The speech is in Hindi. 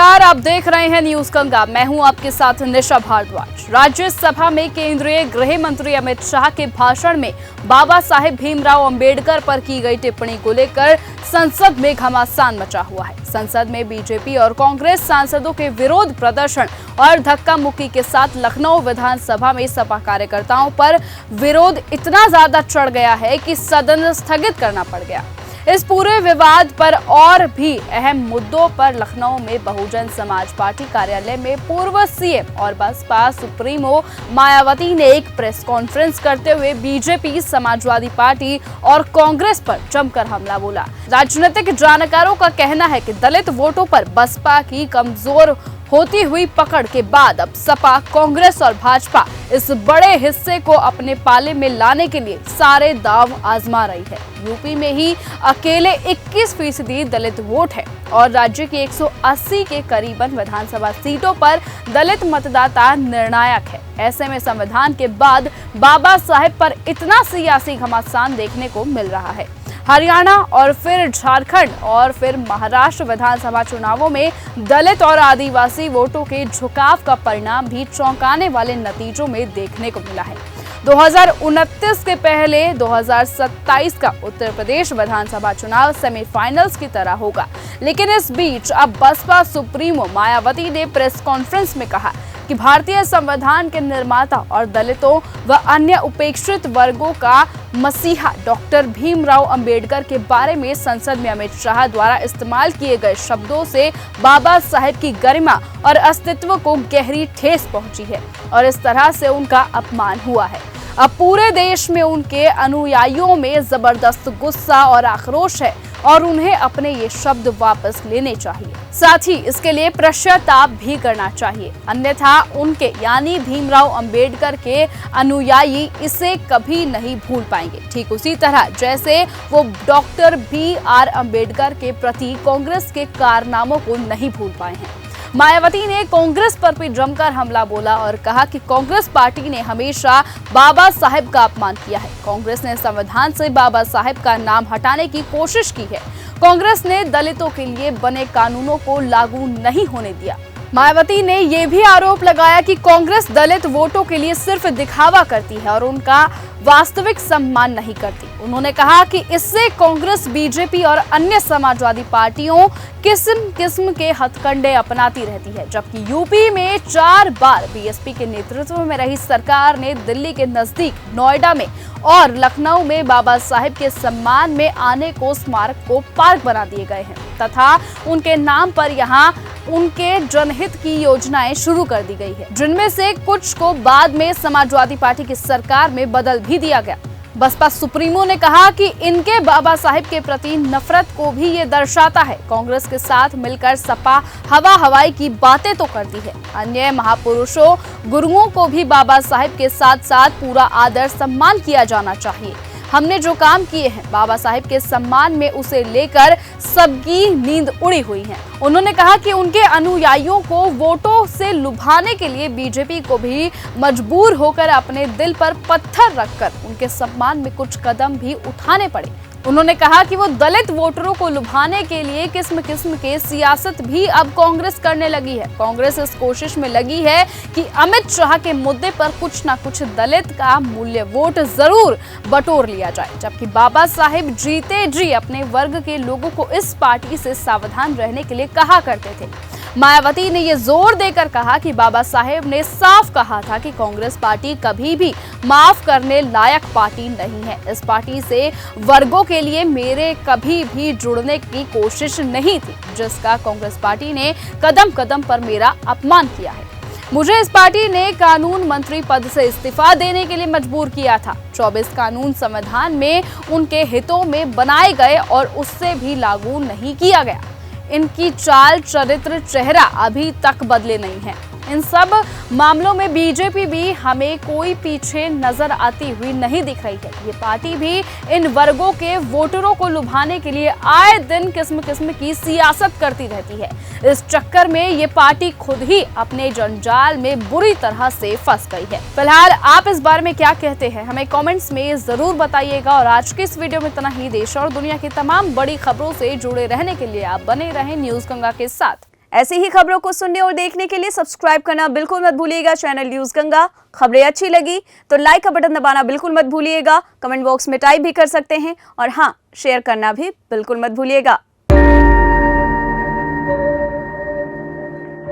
नमस्कार, आप देख रहे हैं न्यूज गंगा। मैं हूं आपके साथ निशा भारद्वाज। राज्यसभा में केंद्रीय गृह मंत्री अमित शाह के भाषण में बाबा साहेब भीमराव अंबेडकर पर की गई टिप्पणी को लेकर संसद में घमासान मचा हुआ है। संसद में बीजेपी और कांग्रेस सांसदों के विरोध प्रदर्शन और धक्का मुक्की के साथ लखनऊ विधानसभा में सपा कार्यकर्ताओं पर विरोध इतना ज्यादा चढ़ गया है कि सदन स्थगित करना पड़ गया। इस पूरे विवाद पर और भी अहम मुद्दों पर लखनऊ में बहुजन समाज पार्टी कार्यालय में पूर्व सीएम और बसपा सुप्रीमो मायावती ने एक प्रेस कॉन्फ्रेंस करते हुए बीजेपी, समाजवादी पार्टी और कांग्रेस पर जमकर हमला बोला। राजनीतिक जानकारों का कहना है कि दलित वोटों पर बसपा की कमजोर होती हुई पकड़ के बाद अब सपा, कांग्रेस और भाजपा इस बड़े हिस्से को अपने पाले में लाने के लिए सारे दांव आजमा रही है। यूपी में ही अकेले 21% दलित वोट है और राज्य की 180 के करीबन विधानसभा सीटों पर दलित मतदाता निर्णायक है। ऐसे में संविधान के बाद बाबा साहेब पर इतना सियासी घमासान देखने को मिल रहा है। हरियाणा और फिर झारखंड और फिर महाराष्ट्र विधानसभा चुनावों में दलित और आदिवासी वोटों के झुकाव का परिणाम भी चौंकाने वाले नतीजों में देखने को मिला है। 2029 के पहले 2027 का उत्तर प्रदेश विधानसभा चुनाव सेमीफाइनल्स की तरह होगा। लेकिन इस बीच अब बसपा सुप्रीमो मायावती ने प्रेस कॉन्फ्रेंस में कहा कि भारतीय संविधान के निर्माता और दलितों व अन्य उपेक्षित वर्गों का मसीहा डॉक्टर भीमराव अंबेडकर के बारे में संसद में अमित शाह द्वारा इस्तेमाल किए गए शब्दों से बाबा साहेब की गरिमा और अस्तित्व को गहरी ठेस पहुंची है और इस तरह से उनका अपमान हुआ है। अब पूरे देश में उनके अनुयायियों में जबरदस्त गुस्सा और आक्रोश है और उन्हें अपने ये शब्द वापस लेने चाहिए। साथ ही इसके लिए पश्चाताप भी करना चाहिए, अन्यथा उनके यानी भीमराव अंबेडकर के अनुयायी इसे कभी नहीं भूल पाएंगे। ठीक उसी तरह जैसे वो डॉक्टर BR अंबेडकर के प्रति कांग्रेस के कारनामों को नहीं भूल पाए हैं। मायावती ने कांग्रेस पर भी जमकर हमला बोला और कहा कि कांग्रेस पार्टी ने हमेशा बाबा साहेब का अपमान किया है। कांग्रेस ने संविधान से बाबा साहेब का नाम हटाने की कोशिश की है। कांग्रेस ने दलितों के लिए बने कानूनों को लागू नहीं होने दिया। मायावती ने यह भी आरोप लगाया कि कांग्रेस दलित वोटों के लिए सिर्फ दिखावा करती है और उनका वास्तविक सम्मान नहीं करती। उन्होंने कहा कि इससे कांग्रेस, बीजेपी और अन्य समाजवादी पार्टियों किस्म किस्म के हथकंडे अपनाती रहती है, जबकि यूपी में 4 बार बीएसपी के नेतृत्व में रही सरकार ने दिल्ली के नजदीक नोएडा में और लखनऊ में बाबा साहेब के सम्मान में आने को स्मारक को पार्क बना दिए गए हैं तथा उनके नाम पर यहां उनके जनहित की योजनाएं शुरू कर दी गई है, जिनमें से कुछ को बाद में समाजवादी पार्टी की सरकार में बदल भी दिया गया। बसपा सुप्रीमो ने कहा कि इनके बाबा साहेब के प्रति नफरत को भी ये दर्शाता है। कांग्रेस के साथ मिलकर सपा हवा हवाई की बातें तो करती है, अन्य महापुरुषों, गुरुओं को भी बाबा साहेब के साथ साथ पूरा आदर सम्मान किया जाना चाहिए। हमने जो काम किए हैं बाबा साहेब के सम्मान में, उसे लेकर सबकी नींद उड़ी हुई है। उन्होंने कहा कि उनके अनुयायियों को वोटों से लुभाने के लिए बीजेपी को भी मजबूर होकर अपने दिल पर पत्थर रखकर उनके सम्मान में कुछ कदम भी उठाने पड़े। उन्होंने कहा कि वो दलित वोटरों को लुभाने के लिए किस्म किस्म के सियासत भी अब कांग्रेस करने लगी है। कांग्रेस इस कोशिश में लगी है कि अमित शाह के मुद्दे पर कुछ ना कुछ दलित का मूल्य वोट जरूर बटोर लिया जाए, जबकि बाबा साहेब जीते जी अपने वर्ग के लोगों को इस पार्टी से सावधान रहने के लिए कहा करते थे। मायावती ने यह जोर देकर कहा कि बाबा साहेब ने साफ कहा था कि कांग्रेस पार्टी कभी भी माफ करने लायक पार्टी नहीं है। इस पार्टी से वर्गों के लिए मेरे कभी भी जुड़ने की कोशिश नहीं थी, जिसका कांग्रेस पार्टी ने कदम कदम पर मेरा अपमान किया है। मुझे इस पार्टी ने कानून मंत्री पद से इस्तीफा देने के लिए मजबूर किया था। 24 कानून संविधान में उनके हितों में बनाए गए और उससे भी लागू नहीं किया गया। इनकी चाल, चरित्र, चेहरा अभी तक बदले नहीं है। इन सब मामलों में बीजेपी भी हमें कोई पीछे नजर आती हुई नहीं दिख रही है। ये पार्टी भी इन वर्गों के वोटरों को लुभाने के लिए आए दिन किस्म किस्म की सियासत करती रहती है। इस चक्कर में ये पार्टी खुद ही अपने जंजाल में बुरी तरह से फंस गई है। फिलहाल आप इस बारे में क्या कहते हैं, हमें कमेंट्स में जरूर बताइएगा। और आज की इस वीडियो में इतना ही। देश और दुनिया की तमाम बड़ी खबरों से जुड़े रहने के लिए आप बने रहें न्यूज गंगा के साथ। ऐसी ही खबरों को सुनने और देखने के लिए सब्सक्राइब करना बिल्कुल मत भूलिएगा चैनल न्यूज गंगा। खबरें अच्छी लगी तो लाइक का बटन दबाना बिल्कुल मत भूलिएगा, कमेंट बॉक्स में टाइप भी कर सकते हैं और हाँ, शेयर करना भी बिल्कुल मत भूलिएगा।